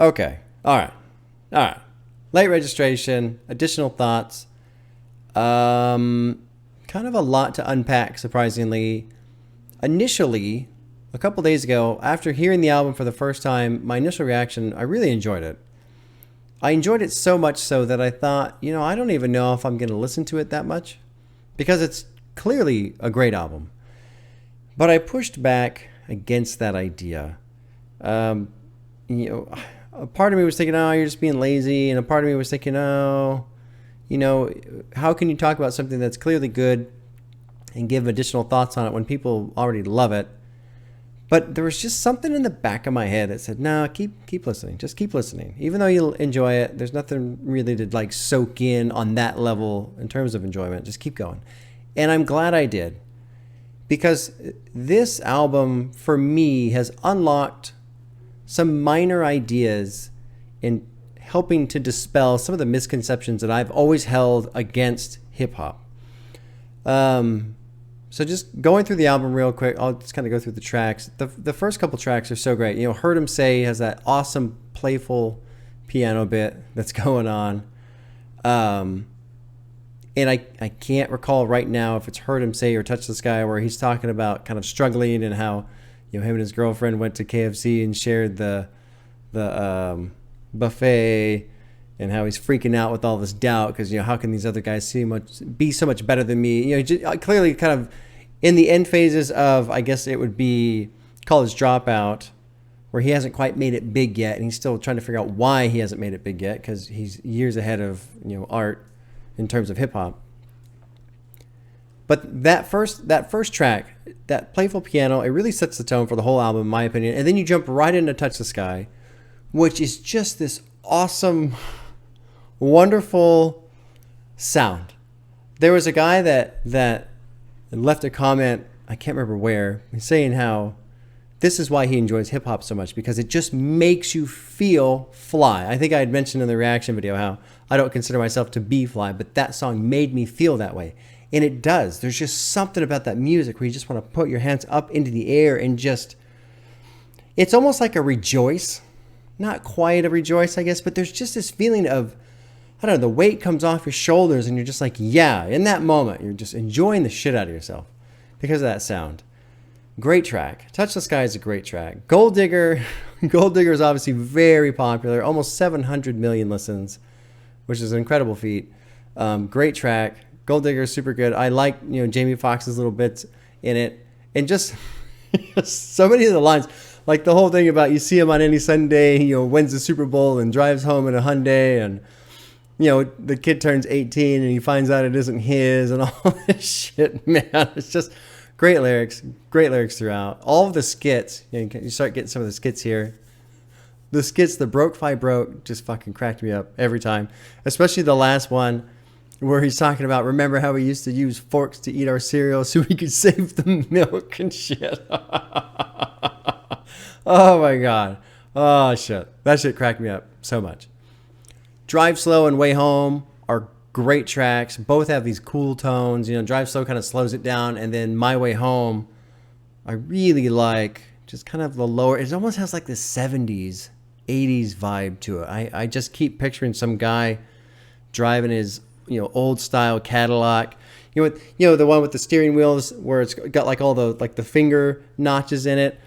Okay. All right. All right. Late registration, additional thoughts. Kind of a lot to unpack, surprisingly. Initially, a couple days ago, after hearing the album for the first time, my initial reaction, I really enjoyed it. I enjoyed it so much so that I thought, I don't even know if I'm going to listen to it that much because it's clearly a great album. But I pushed back against that idea. A part of me was thinking, oh, you're just being lazy. And a part of me was thinking, oh, how can you talk about something that's clearly good and give additional thoughts on it when people already love it? But there was just something in the back of my head that said, no, keep listening. Just keep listening. Even though you'll enjoy it, there's nothing really to like soak in on that level in terms of enjoyment. Just keep going. And I'm glad I did. Because this album, for me, has unlocked some minor ideas in helping to dispel some of the misconceptions that I've always held against hip-hop. So just going through the album real quick, I'll just kind of go through the tracks. The first couple tracks are so great. Heard 'Em Say has that awesome, playful piano bit that's going on. And I can't recall right now if it's Heard 'Em Say or Touch the Sky, where he's talking about kind of struggling and how him and his girlfriend went to KFC and shared the buffet, and how he's freaking out with all this doubt because how can these other guys be so much better than me? Clearly kind of in the end phases of, I guess it would be College Dropout, where he hasn't quite made it big yet, and he's still trying to figure out why he hasn't made it big yet because he's years ahead of art in terms of hip hop. But that first track, that playful piano, it really sets the tone for the whole album, in my opinion. And then you jump right into Touch the Sky, which is just this awesome, wonderful sound. There was a guy that left a comment, I can't remember where, saying how this is why he enjoys hip hop so much, because it just makes you feel fly. I think I had mentioned in the reaction video how I don't consider myself to be fly, but that song made me feel that way. And it does. There's just something about that music where you just want to put your hands up into the air and just, it's almost like a rejoice. Not quite a rejoice, I guess, but there's just this feeling of, I don't know, the weight comes off your shoulders and you're just like, yeah, in that moment, you're just enjoying the shit out of yourself because of that sound. Great track. Touch the Sky is a great track. Gold Digger is obviously very popular, almost 700 million listens, which is an incredible feat. Great track. Gold Digger is super good. I like, Jamie Foxx's little bits in it. And just so many of the lines, like the whole thing about you see him on any Sunday, wins the Super Bowl and drives home in a Hyundai, and, the kid turns 18 and he finds out it isn't his and all this shit, man. It's just great lyrics throughout. All of the skits, you start getting some of the skits here. The skits, the Broke Fi Broke, just fucking cracked me up every time. Especially the last one, where he's talking about, remember how we used to use forks to eat our cereal so we could save the milk and shit. Oh my God. Oh shit. That shit cracked me up so much. Drive Slow and Way Home are great tracks. Both have these cool tones. Drive Slow kind of slows it down, and then My Way Home, I really like just kind of the lower, it almost has like this 70s, 80s vibe to it. I just keep picturing some guy driving his old style Cadillac, the one with the steering wheels where it's got like all the like the finger notches in it.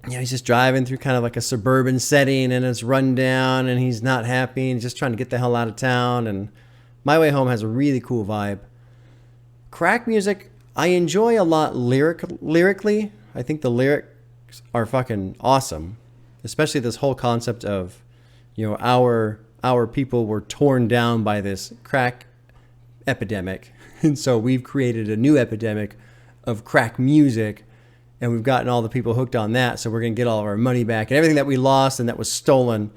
He's just driving through kind of like a suburban setting and it's run down and he's not happy and just trying to get the hell out of town. And My Way Home has a really cool vibe. Crack music, I enjoy a lot lyrically. I think the lyrics are fucking awesome, especially this whole concept of, our people were torn down by this crack epidemic. And so we've created a new epidemic of crack music, and we've gotten all the people hooked on that. So we're going to get all of our money back, and everything that we lost and that was stolen,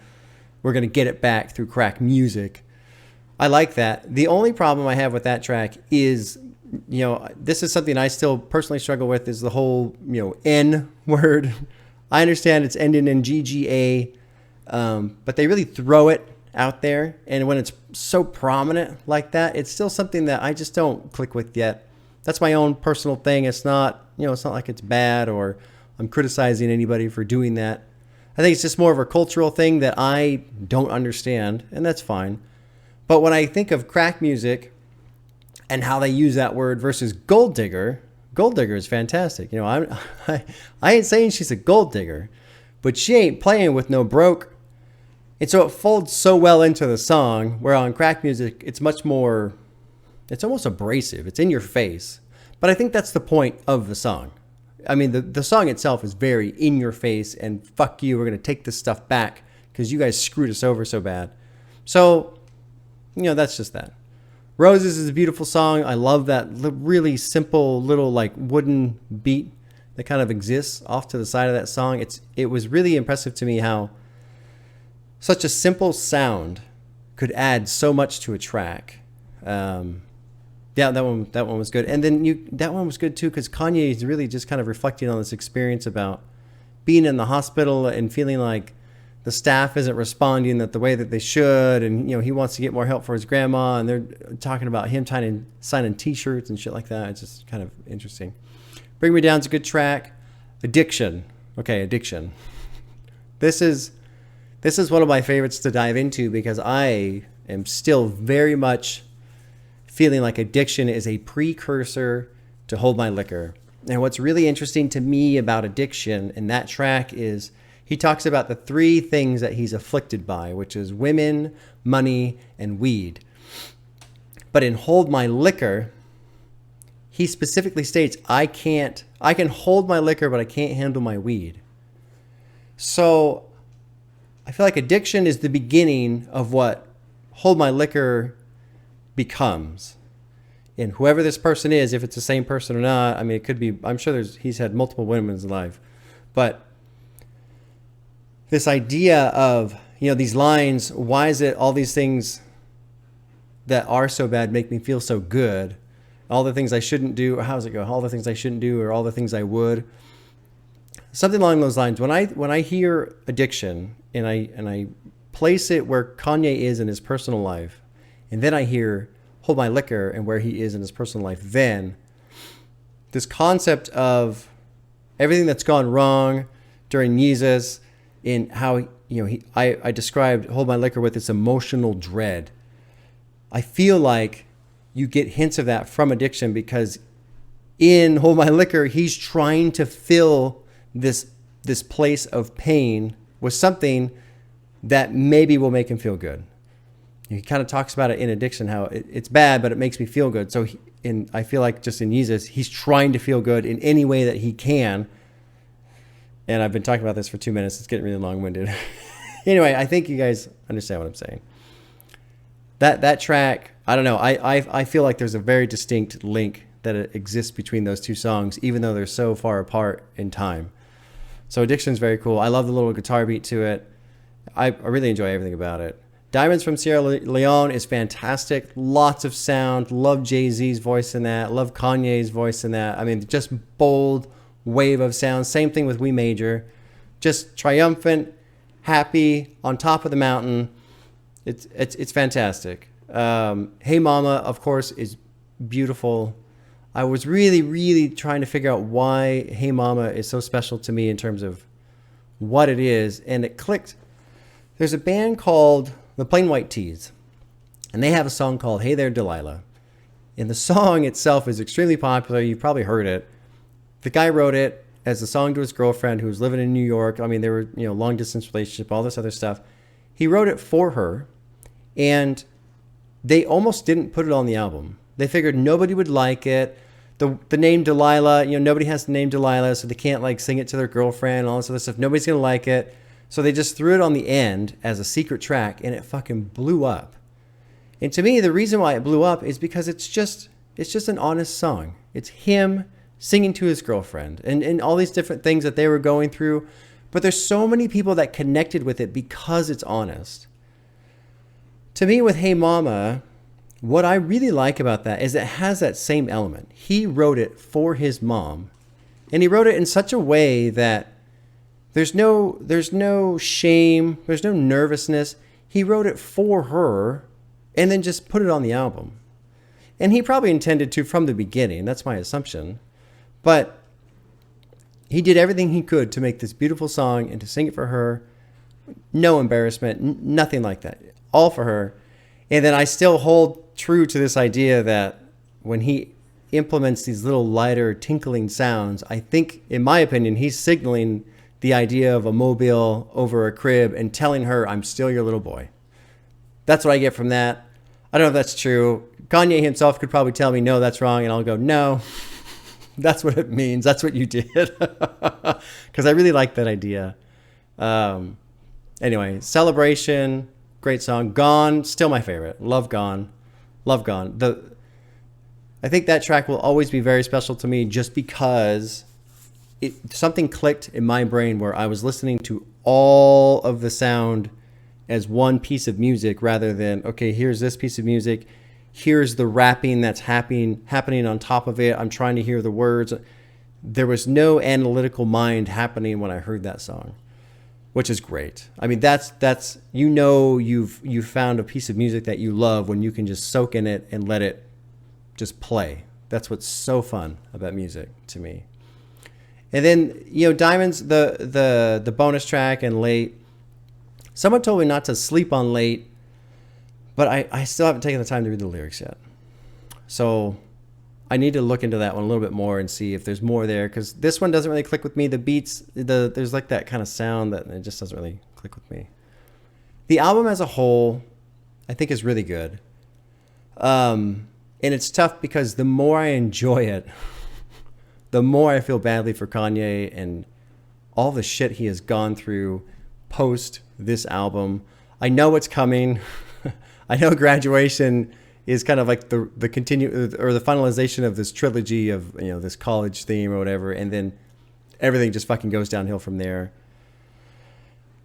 we're going to get it back through crack music. I like that. The only problem I have with that track is, this is something I still personally struggle with, is the whole, N word. I understand it's ending in GGA, but they really throw it out there, and when it's so prominent like that, it's still something that I just don't click with yet. That's my own personal thing. It's not, it's not like it's bad or I'm criticizing anybody for doing that. I think it's just more of a cultural thing that I don't understand, and that's fine. But when I think of crack music and how they use that word versus gold digger is fantastic. You know, I ain't saying she's a gold digger, but she ain't playing with no broke. And so it folds so well into the song, where on crack music, it's much more, it's almost abrasive. It's in your face. But I think that's the point of the song. I mean, the song itself is very in your face and fuck you, we're going to take this stuff back because you guys screwed us over so bad. So, you know, that's just that. Roses is a beautiful song. I love that really simple little like wooden beat that kind of exists off to the side of that song. It was really impressive to me how such a simple sound could add so much to a track. Yeah, that one was good. And then that one was good too, because Kanye is really just kind of reflecting on this experience about being in the hospital and feeling like the staff isn't responding the way that they should, and you know he wants to get more help for his grandma, and they're talking about him signing T-shirts and shit like that. It's just kind of interesting. Bring Me Down's a good track. Addiction. Okay, Addiction. This is one of my favorites to dive into because I am still very much feeling like Addiction is a precursor to Hold My Liquor. And what's really interesting to me about Addiction in that track is he talks about the three things that he's afflicted by, which is women, money, and weed. But in Hold My Liquor, he specifically states, I can hold my liquor, but I can't handle my weed. So I feel like Addiction is the beginning of what Hold My Liquor becomes. And whoever this person is, if it's the same person or not, I mean, it could be, I'm sure he's had multiple women in his life. But this idea of, you know, these lines, why is it all these things that are so bad make me feel so good? All the things I shouldn't do, or how does it go? All the things I shouldn't do, or all the things I would. Something along those lines. When I hear Addiction and I place it where Kanye is in his personal life, and then I hear Hold My Liquor and where he is in his personal life, then this concept of everything that's gone wrong during Yeezus, in how, you know, I described Hold My Liquor with its emotional dread. I feel like you get hints of that from Addiction, because in Hold My Liquor, he's trying to fill this place of pain with something that maybe will make him feel good. He kind of talks about it in Addiction, how it's bad, but it makes me feel good. So I feel like just in Yeezus, he's trying to feel good in any way that he can. And I've been talking about this for 2 minutes. It's getting really long-winded. Anyway, I think you guys understand what I'm saying. That track, I don't know. I feel like there's a very distinct link that exists between those two songs, even though they're so far apart in time. So Addiction's very cool. I love the little guitar beat to it. I really enjoy everything about it. Diamonds from Sierra Leone is fantastic. Lots of sound. Love Jay-Z's voice in that. Love Kanye's voice in that. I mean, just bold wave of sound. Same thing with We Major. Just triumphant, happy, on top of the mountain. It's fantastic. Hey Mama, of course, is beautiful. I was really, really trying to figure out why Hey Mama is so special to me in terms of what it is, and it clicked. There's a band called the Plain White Tees, and they have a song called Hey There Delilah. And the song itself is extremely popular. You've probably heard it. The guy wrote it as a song to his girlfriend who was living in New York. I mean, they were, you know, long distance relationship, all this other stuff. He wrote it for her, and they almost didn't put it on the album. They figured nobody would like it. The name Delilah, you know, nobody has the name Delilah, so they can't like sing it to their girlfriend and all this other stuff. Nobody's gonna like it. So they just threw it on the end as a secret track, and it fucking blew up. And to me, the reason why it blew up is because it's just an honest song. It's him singing to his girlfriend and all these different things that they were going through. But there's so many people that connected with it because it's honest. To me, with Hey Mama, what I really like about that is it has that same element. He wrote it for his mom, and he wrote it in such a way that there's no shame, there's no nervousness. He wrote it for her and then just put it on the album. And he probably intended to from the beginning. That's my assumption. But he did everything he could to make this beautiful song and to sing it for her. No embarrassment, nothing like that. All for her. And then I still hold true to this idea that when he implements these little lighter tinkling sounds, I think, in my opinion, he's signaling the idea of a mobile over a crib and telling her, I'm still your little boy. That's what I get from that. I don't know if that's true. Kanye himself could probably tell me, no, that's wrong. And I'll go, no, that's what it means. That's what you did. Because I really like that idea. Anyway, Celebration, great song. Gone, still my favorite. Love Gone. Love Gone. I think that track will always be very special to me just because something clicked in my brain where I was listening to all of the sound as one piece of music rather than, okay, here's this piece of music. Here's the rapping that's happening on top of it. I'm trying to hear the words. There was no analytical mind happening when I heard that song, which is great. I mean, that's you've found a piece of music that you love when you can just soak in it and let it just play. That's what's so fun about music to me. And then, Diamonds, the bonus track and Late. Someone told me not to sleep on Late, but I still haven't taken the time to read the lyrics yet. So I need to look into that one a little bit more and see if there's more there, because this one doesn't really click with me. The beats, there's like that kind of sound that it just doesn't really click with me. The album as a whole, I think, is really good. And it's tough because the more I enjoy it, the more I feel badly for Kanye and all the shit he has gone through post this album. I know what's coming. I know Graduation is kind of like the continue or the finalization of this trilogy of, this college theme or whatever, and then everything just fucking goes downhill from there.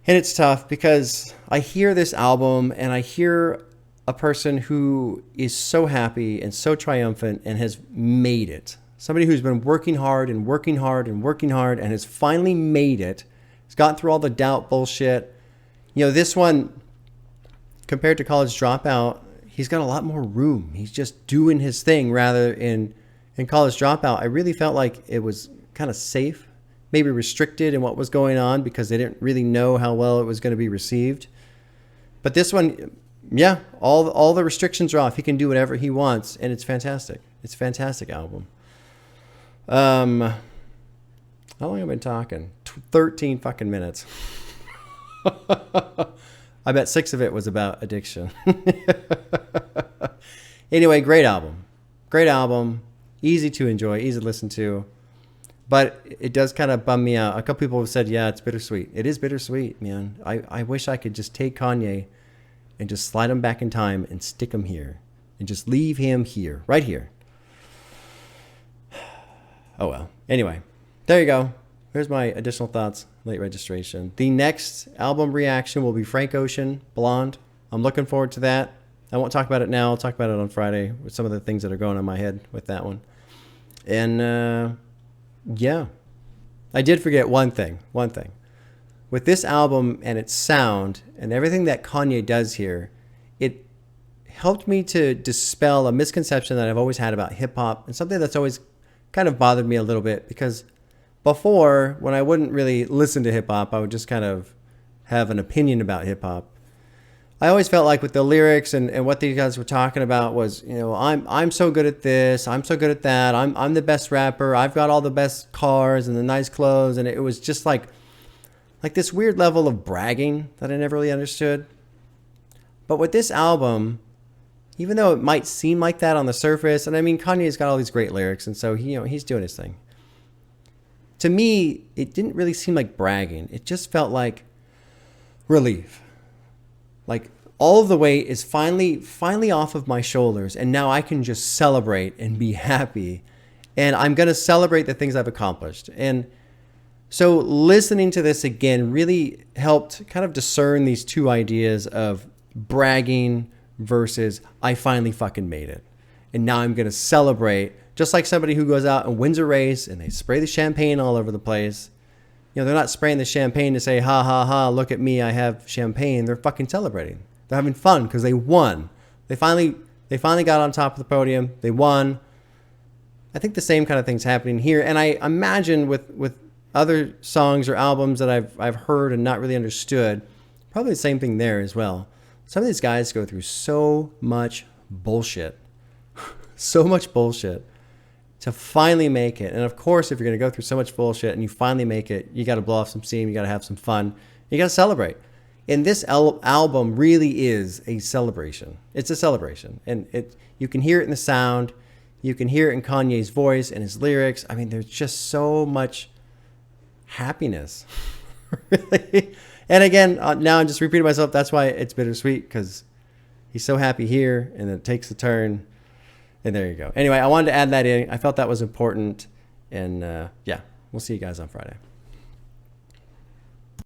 And it's tough because I hear this album and I hear a person who is so happy and so triumphant and has made it. Somebody who's been working hard and working hard and working hard and has finally made it. He's gotten through all the doubt bullshit. This one, compared to College Dropout, he's got a lot more room. He's just doing his thing, rather in College Dropout. I really felt like it was kind of safe, maybe restricted in what was going on because they didn't really know how well it was going to be received. But this one, yeah, all the restrictions are off. He can do whatever he wants, and it's fantastic. It's a fantastic album. How long have I been talking? 13 fucking minutes. I bet 6 of it was about addiction. Anyway, great album. Great album. Easy to enjoy, easy to listen to. But it does kind of bum me out. A couple people have said, yeah, it's bittersweet. It is bittersweet, man. I wish I could just take Kanye and just slide him back in time and stick him here. And just leave him here. Right here. Oh, well. Anyway, there you go. Here's my additional thoughts. Late Registration. The next album reaction will be Frank Ocean, Blonde. I'm looking forward to that. I won't talk about it now. I'll talk about it on Friday with some of the things that are going on in my head with that one. And, yeah. I did forget one thing. With this album and its sound and everything that Kanye does here, it helped me to dispel a misconception that I've always had about hip-hop, and something that's always kind of bothered me a little bit, because before, when I wouldn't really listen to hip-hop, I would just kind of have an opinion about hip-hop. I always felt like with the lyrics and what these guys were talking about was, I'm so good at this, I'm so good at that, I'm the best rapper, I've got all the best cars and the nice clothes, and it was just like this weird level of bragging that I never really understood. But with this album, even though it might seem like that on the surface, and I mean, Kanye's got all these great lyrics, and so he's doing his thing. To me, it didn't really seem like bragging. It just felt like relief. Like all of the weight is finally off of my shoulders, and now I can just celebrate and be happy. And I'm going to celebrate the things I've accomplished. And so listening to this again really helped kind of discern these two ideas of bragging versus I finally fucking made it. And now I'm going to celebrate, just like somebody who goes out and wins a race and they spray the champagne all over the place. They're not spraying the champagne to say, ha, ha, ha, look at me, I have champagne. They're fucking celebrating. They're having fun because they won. They finally got on top of the podium. They won. I think the same kind of thing's happening here. And I imagine with other songs or albums that I've heard and not really understood, probably the same thing there as well. Some of these guys go through so much bullshit, so much bullshit to finally make it. And of course, if you're going to go through so much bullshit and you finally make it, you got to blow off some steam, you got to have some fun, you got to celebrate. And this album really is a celebration. It's a celebration. And you can hear it in the sound. You can hear it in Kanye's voice and his lyrics. I mean, there's just so much happiness. Really. And again, now I'm just repeating myself. That's why it's bittersweet, because he's so happy here and it takes a turn. And there you go. Anyway, I wanted to add that in. I felt that was important. And yeah, we'll see you guys on Friday.